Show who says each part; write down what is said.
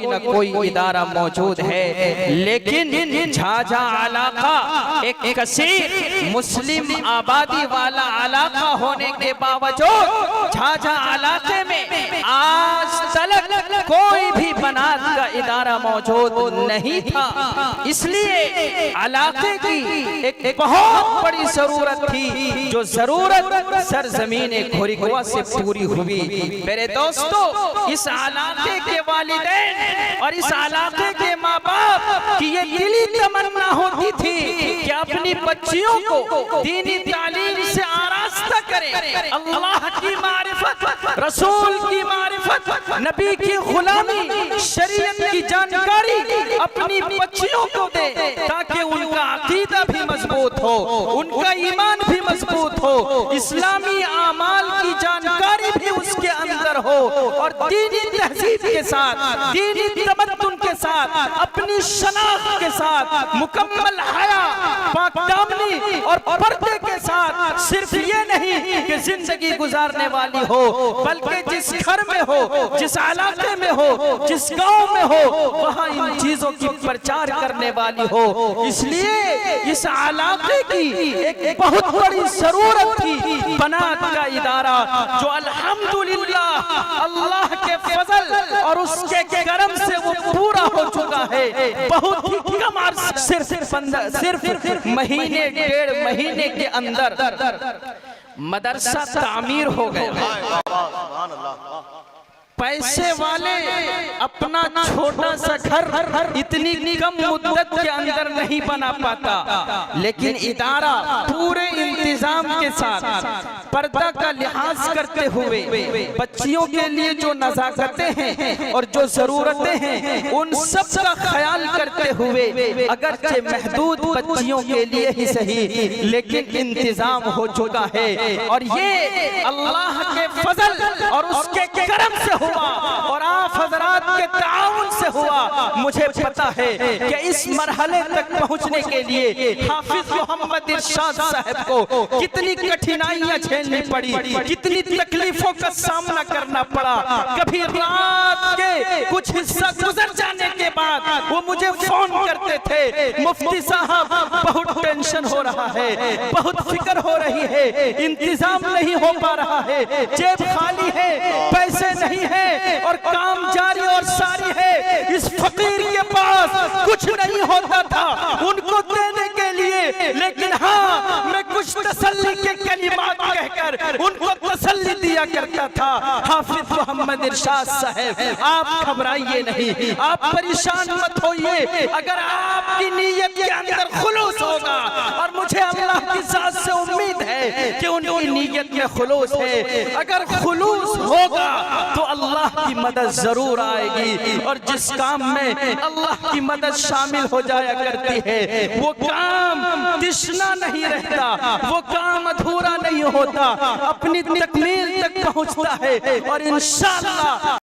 Speaker 1: نہ کوئی ادارہ موجود ہے، لیکن جھاجھا علاقہ ایک کثیر مسلم آبادی والا علاقہ ہونے کے باوجود جھاجھا علاقے میں آج تلک کوئی بھی بنات کا ادارہ موجود نہیں تھا۔ اس لیے علاقے کی ایک بہت بڑی ضرورت تھی، جو ضرورت سرزمین گھوریکوا سے پوری ہوئی۔ میرے دوستو، اس علاقے کے والدین اور اس علاقے کے ماں باپ کی یہ دلی تمنا ہوتی تھی کہ اپنی بچیوں کو دینی تعلیم سے آراستہ کریں، اللہ کی معرفت، رسول کی معرفت، نبی کی غلامی، شریعت کی جانکاری اپنی بچیوں کو دے، تاکہ ان کا عقیدہ بھی مضبوط ہو، ان کا ایمان بھی مضبوط ہو، اسلامی اعمال کی جانکاری بھی اس کے اندر ہو، اور دینی تہذیب کے ساتھ، دینی تمدن کے ساتھ، اپنی شناخت کے ساتھ، مکمل حیا، پاک دامنی اور پردے کے ساتھ صرف یہ نہیں کہ زندگی گزارنے والی ہو، بلکہ جس گھر میں ہو، جس علاقے میں ہو، جس گاؤں میں ہو، وہاں ان چیزوں کی پرچار کرنے والی ہو۔ اس لیے اس علاقے کی ایک بہت بڑی ضرورت تھی بنات کا ادارہ، جو الحمدللہ اللہ کے فضل اور اس کے کرم سے وہ پورا ہو چکا ہے۔ بہت ہی کم عرصے، صرف مہینے ڈیڑھ مہینے کے اندر مدرسہ تعمیر ہو گئے۔ پیسے والے اپنا چھوٹا سا گھر اتنی کم مدت کے اندر نہیں بنا پاتا، لیکن ادارہ پورے انتظام کے ساتھ پردہ کا لحاظ کرتے ہوئے بچیوں کے لیے جو نزاکتیں ہیں اور جو ضرورتیں ہیں ان سب کا خیال کرتے ہوئے، اگرچہ محدود بچیوں کے لیے ہی صحیح، لیکن انتظام ہو چکا ہے، اور یہ اللہ کے فضل اور اس کے کرم سے ہوا اور آپ حضرات کے تعاون سے ہوا۔ مجھے پتا ہے کہ اس مرحلے تک پہنچنے کے لیے حافظ محمد ارشاد صاحب کو کتنی کٹھنائیاں جھیلنی پڑی، کتنی تکلیفوں کا سامنا کرنا پڑا۔ کبھی رات کے کچھ حصہ گزر جانے کے بعد وہ مجھے فون کرتے تھے، مفتی صاحب بہت ٹینشن ہو رہا ہے، بہت فکر ہو رہی ہے، انتظام نہیں ہو پا رہا ہے، جیب خالی ہے، پیسے نہیں ہے، اور کام جاری اور ساری ہے۔ اس فقیر کے پاس کچھ نہیں ہوتا تھا ان کو دینے کے لیے، لیکن ہاں میں کچھ تسلی کے کلمات کہہ کر ان کو تسلی دیا کرتا تھا۔ حافظ محمد ارشاد صاحب، آپ گھبرائیے نہیں، آپ پریشان مت ہوئیے، اگر آپ کی نیت کے اندر خلوص ہوگا، اور مجھے اللہ کی ذات سے امید ہے کہ ان کی نیت میں خلوص ہے، اگر خلوص ہوگا تو اللہ کی مدد ضرور آئے گی، اور جس کام میں اللہ کی مدد شامل ہو جایا کرتی ہے وہ کام تشنا نہیں رہتا، وہ کام ادھورا نہیں ہوتا، اپنی تکمیل تک پہنچتا ہے، اور انشاءاللہ